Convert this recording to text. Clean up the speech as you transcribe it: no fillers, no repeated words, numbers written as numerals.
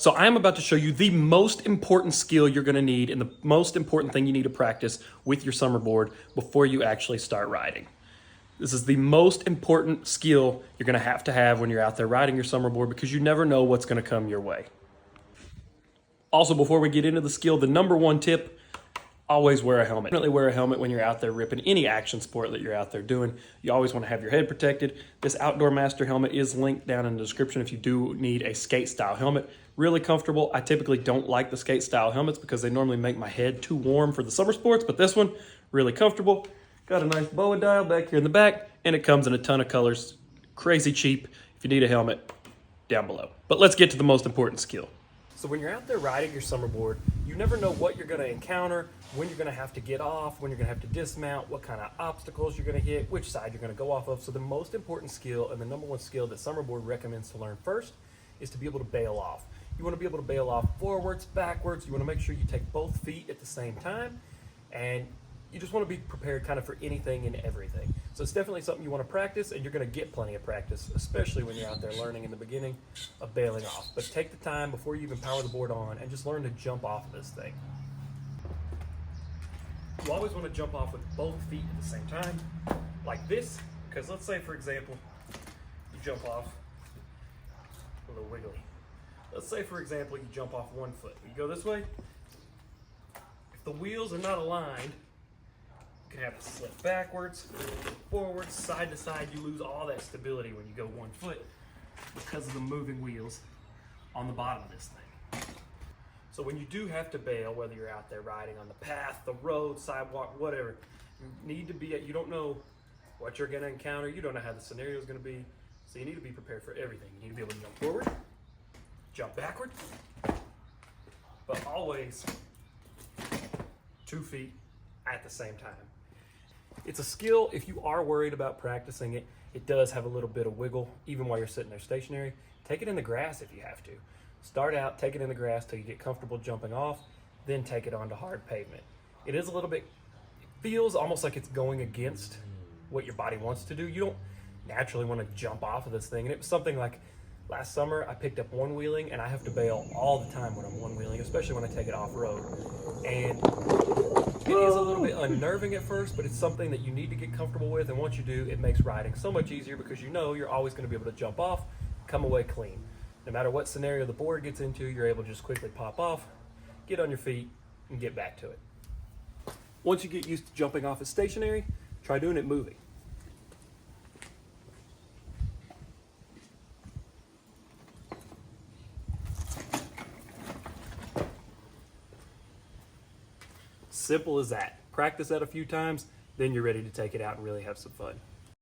So I am about to show you the most important skill you're gonna need and the most important thing you need to practice with your summer board before you actually start riding. This is the most important skill you're gonna have to have when you're out there riding your summer board because you never know what's gonna come your way. Also, before we get into the skill, the number one tip, always wear a helmet. Definitely wear a helmet when you're out there ripping any action sport that you're out there doing. You always want to have your head protected. This Outdoor Master helmet is linked down in the description if you do need a skate style helmet. Really comfortable. I typically don't like the skate style helmets because they normally make my head too warm for the summer sports, but this one, really comfortable. Got a nice boa dial back here in the back, and it comes in a ton of colors. Crazy cheap. If you need a helmet, down below. But let's get to the most important skill. So when you're out there riding your summer board, you never know what you're gonna encounter, when you're gonna have to get off, when you're gonna have to dismount, what kind of obstacles you're gonna hit, which side you're gonna go off of. So the most important skill and the number one skill that summer board recommends to learn first is to be able to bail off. You wanna be able to bail off forwards, backwards. You wanna make sure you take both feet at the same time, and you just want to be prepared kind of for anything and everything. So it's definitely something you want to practice, and you're going to get plenty of practice, especially when you're out there learning in the beginning of bailing off. But take the time before you even power the board on and just learn to jump off of this thing. You always want to jump off with both feet at the same time, like this, because let's say, for example, you jump off a little wiggly. Let's say, for example, you jump off one foot. You go this way. If the wheels are not aligned, you can have to slip backwards, forwards, side to side. You lose all that stability when you go 1 foot because of the moving wheels on the bottom of this thing. So when you do have to bail, whether you're out there riding on the path, the road, sidewalk, whatever, you need to be, you don't know what you're gonna encounter. You don't know how the scenario is gonna be. So you need to be prepared for everything. You need to be able to jump forward, jump backward, but always 2 feet at the same time. It's a skill. If you are worried about practicing it, it does have a little bit of wiggle, even while you're sitting there stationary. Take it in the grass if you have to. Start out, take it in the grass till you get comfortable jumping off, then take it onto hard pavement. It is a little bit, it feels almost like it's going against what your body wants to do. You don't naturally want to jump off of this thing. And it was something like last summer, I picked up one wheeling, and I have to bail all the time when I'm one wheeling, especially when I take it off road. And it is a little bit unnerving at first, but it's something that you need to get comfortable with, and once you do, it makes riding so much easier because you know you're always going to be able to jump off, come away clean. No matter what scenario the board gets into, you're able to just quickly pop off, get on your feet, and get back to it. Once you get used to jumping off as stationary, try doing it moving. Simple as that. Practice that a few times, then you're ready to take it out and really have some fun.